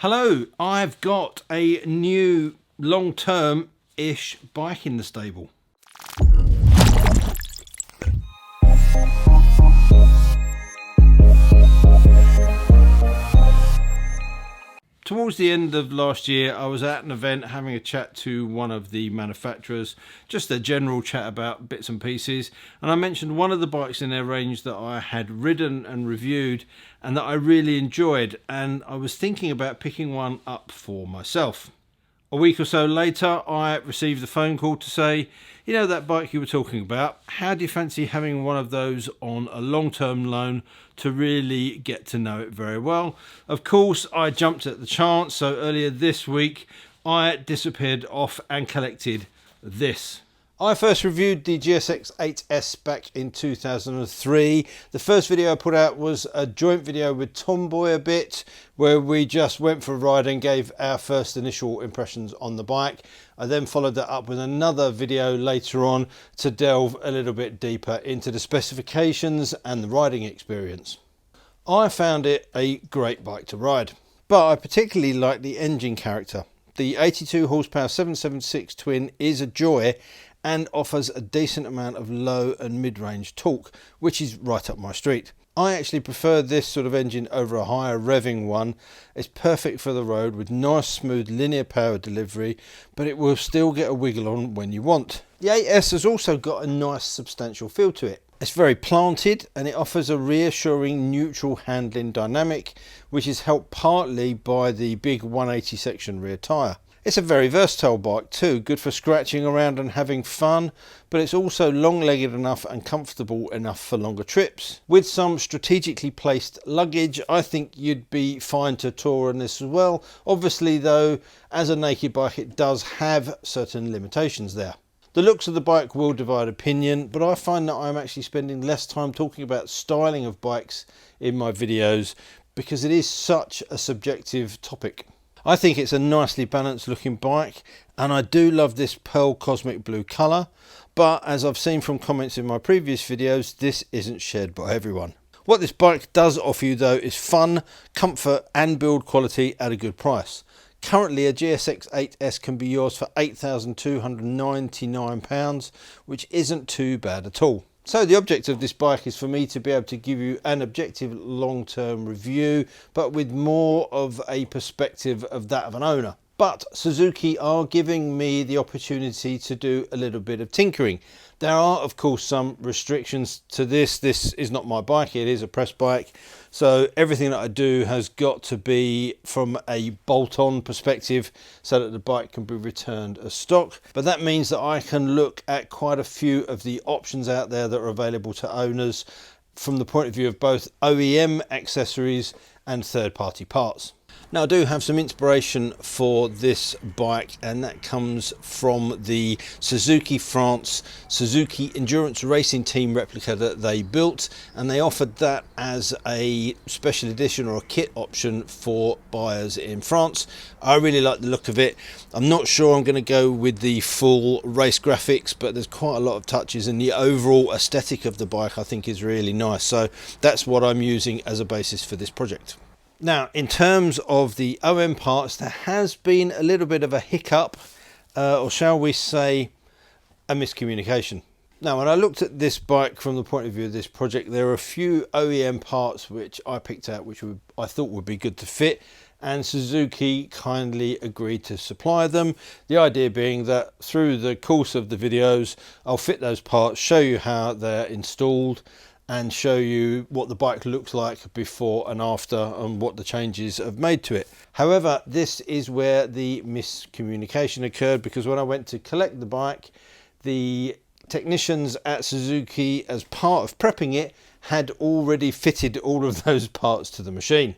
Hello, I've got a new long-term-ish bike in the stable. Towards the end of last year, I was at an event having a chat to one of the manufacturers, just a general chat about bits and pieces, and I mentioned one of the bikes in their range that I had ridden and reviewed and that I really enjoyed, and I was thinking about picking one up for myself. A week or so later, I received a phone call to say, you know that bike you were talking about, how do you fancy having one of those on a long-term loan to really get to know it very well? Of course, I jumped at the chance, so earlier this week, I disappeared off and collected this. I first reviewed the GSX 8S back in 2003. The first video I put out was a joint video with Tomboy a bit, where we just went for a ride and gave our first initial impressions on the bike. I then followed that up with another video later on to delve a little bit deeper into the specifications and the riding experience. I found it a great bike to ride, but I particularly like the engine character. The 82 horsepower 776 twin is a joy and offers a decent amount of low and mid-range torque, which is right up my street. I actually prefer this sort of engine over a higher revving one. It's perfect for the road with nice smooth linear power delivery, but it will still get a wiggle on when you want. The 8S has also got a nice substantial feel to it. It's very planted and it offers a reassuring neutral handling dynamic, which is helped partly by the big 180 section rear tyre. It's a very versatile bike too, good for scratching around and having fun, but it's also long-legged enough and comfortable enough for longer trips. With some strategically placed luggage, I think you'd be fine to tour on this as well. Obviously though, as a naked bike, it does have certain limitations there. The looks of the bike will divide opinion, but I find that I'm actually spending less time talking about styling of bikes in my videos because it is such a subjective topic. I think it's a nicely balanced looking bike, and I do love this pearl cosmic blue colour, but as I've seen from comments in my previous videos, this isn't shared by everyone. What this bike does offer you though is fun, comfort and build quality at a good price. Currently a GSX 8S can be yours for £8,299, which isn't too bad at all. So the object of this bike is for me to be able to give you an objective long-term review, but with more of a perspective of that of an owner. But Suzuki are giving me the opportunity to do a little bit of tinkering. There are of course some restrictions to this. This is not my bike, it is a press bike. So everything that I do has got to be from a bolt-on perspective so that the bike can be returned as stock. But that means that I can look at quite a few of the options out there that are available to owners from the point of view of both OEM accessories and third-party parts. Now I do have some inspiration for this bike, and that comes from the Suzuki France Suzuki Endurance Racing Team replica that they built, and they offered that as a special edition or a kit option for buyers in France. I really like the look of it. I'm not sure I'm going to go with the full race graphics, but there's quite a lot of touches, and the overall aesthetic of the bike I think is really nice. So that's what I'm using as a basis for this project. Now, in terms of the OEM parts, there has been a little bit of a hiccup, or shall we say a miscommunication. Now, when I looked at this bike from the point of view of this project, there are a few OEM parts which I picked out which I thought would be good to fit, and Suzuki kindly agreed to supply them. The idea being that through the course of the videos, I'll fit those parts, show you how they're installed, and show you what the bike looks like before and after and what the changes have made to it. However, this is where the miscommunication occurred, because when I went to collect the bike, the technicians at Suzuki, as part of prepping it, had already fitted all of those parts to the machine.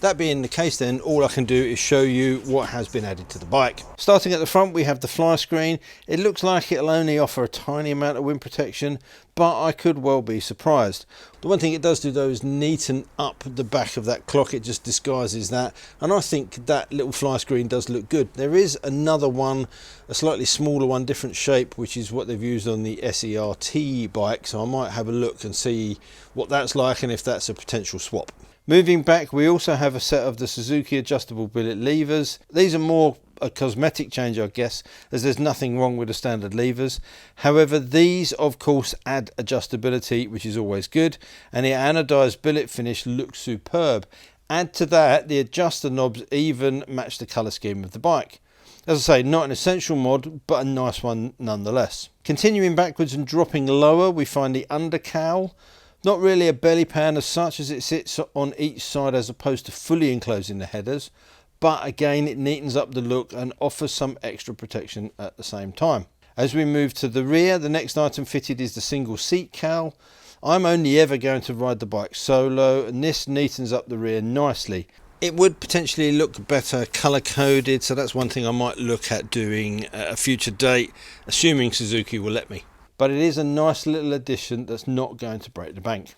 That being the case, then all I can do is show you what has been added to the bike. Starting at the front, we have the fly screen. It looks like it'll only offer a tiny amount of wind protection, but I could well be surprised. The one thing it does do though is neaten up the back of that clock. It just disguises that, and I think that little fly screen does look good. There is another one, a slightly smaller one, different shape, which is what they've used on the SERT bike, so I might have a look and see what that's like and if that's a potential swap. Moving back, we also have a set of the Suzuki adjustable billet levers. These are more a cosmetic change, I guess, as there's nothing wrong with the standard levers. However, these of course add adjustability, which is always good, and the anodized billet finish looks superb. Add to that, the adjuster knobs even match the colour scheme of the bike. As I say, not an essential mod, but a nice one nonetheless. Continuing backwards and dropping lower, we find the undercowl. Not really a belly pan as such, as it sits on each side as opposed to fully enclosing the headers, but again it neatens up the look and offers some extra protection at the same time. As we move to the rear, the next item fitted is the single seat cowl. I'm only ever going to ride the bike solo, and this neatens up the rear nicely. It would potentially look better colour coded, so that's one thing I might look at doing at a future date, assuming Suzuki will let me. But it is a nice little addition that's not going to break the bank.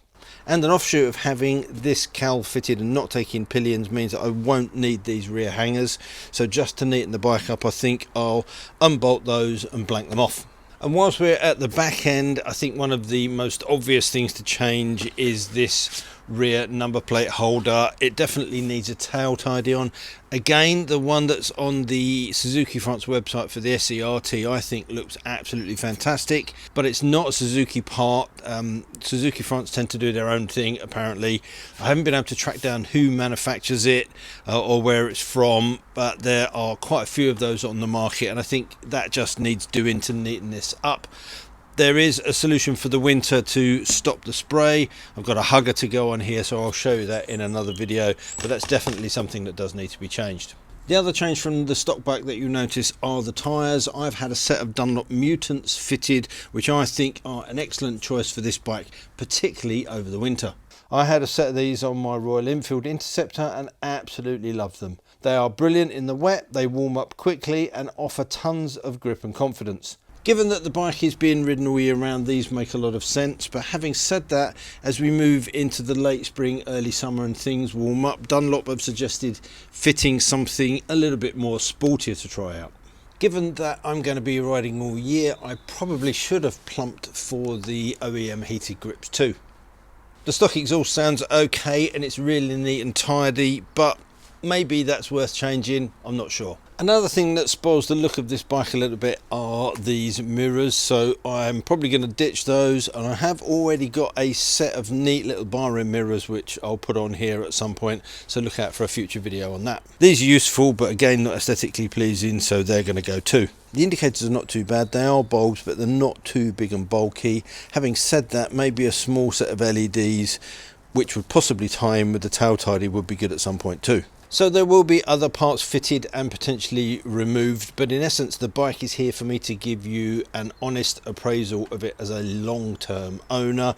And an offshoot of having this cowl fitted and not taking pillions means that I won't need these rear hangers. So just to neaten the bike up, I think I'll unbolt those and blank them off. And whilst we're at the back end, I think one of the most obvious things to change is this rear number plate holder. It definitely needs a tail tidy on. Again, the one that's on the Suzuki France website for the SERT I think looks absolutely fantastic, but it's not a Suzuki part. Suzuki France tend to do their own thing apparently. I haven't been able to track down who manufactures it or where it's from, but there are quite a few of those on the market, and I think that just needs doing to neaten this up. There is a solution for the winter to stop the spray. I've got a hugger to go on here, so I'll show you that in another video, but that's definitely something that does need to be changed. The other change from the stock bike that you notice are the tyres. I've had a set of Dunlop Mutants fitted, which I think are an excellent choice for this bike, particularly over the winter. I had a set of these on my Royal Enfield Interceptor and absolutely love them. They are brilliant in the wet, they warm up quickly and offer tons of grip and confidence. Given that the bike is being ridden all year round, these make a lot of sense, but having said that, as we move into the late spring, early summer and things warm up, Dunlop have suggested fitting something a little bit more sportier to try out. Given that I'm going to be riding all year, I probably should have plumped for the OEM heated grips too. The stock exhaust sounds okay and it's really neat and tidy, but maybe that's worth changing, I'm not sure. Another thing that spoils the look of this bike a little bit are these mirrors, so I'm probably going to ditch those, and I have already got a set of neat little bar rim mirrors which I'll put on here at some point, so look out for a future video on that. These are useful but again not aesthetically pleasing, so they're going to go too. The indicators are not too bad, they are bulbs but they're not too big and bulky. Having said that, maybe a small set of LEDs which would possibly tie in with the tail tidy would be good at some point too. So there will be other parts fitted and potentially removed, but in essence the bike is here for me to give you an honest appraisal of it as a long-term owner.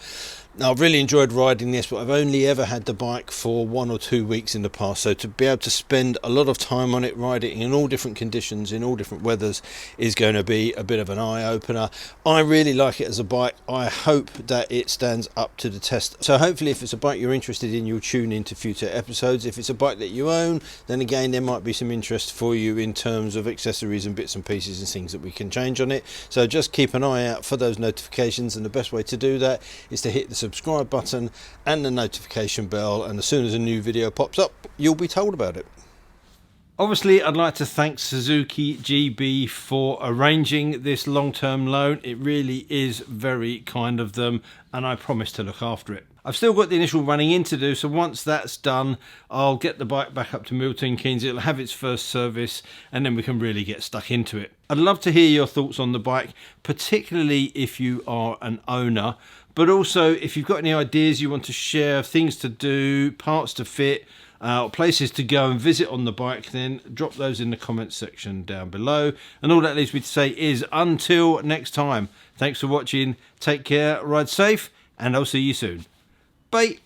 Now, I've really enjoyed riding this, but I've only ever had the bike for 1 or 2 weeks in the past, so to be able to spend a lot of time on it, riding in all different conditions, in all different weathers, is going to be a bit of an eye-opener. I really like it as a bike. I hope that it stands up to the test. So hopefully if it's a bike you're interested in, you'll tune into future episodes. If it's a bike that you own, then again there might be some interest for you in terms of accessories and bits and pieces and things that we can change on it. So just keep an eye out for those notifications, and the best way to do that is to hit the subscribe button and the notification bell, and as soon as a new video pops up you'll be told about it. Obviously I'd like to thank Suzuki GB for arranging this long-term loan. It really is very kind of them and I promise to look after it. I've still got the initial running in to do, so once that's done I'll get the bike back up to Milton Keynes, it'll have its first service and then we can really get stuck into it. I'd love to hear your thoughts on the bike, particularly if you are an owner, but also if you've got any ideas you want to share, things to do, parts to fit, places to go and visit on the bike, then drop those in the comments section down below. And all that leaves me to say is until next time, thanks for watching, take care, ride safe, and I'll see you soon. Bye.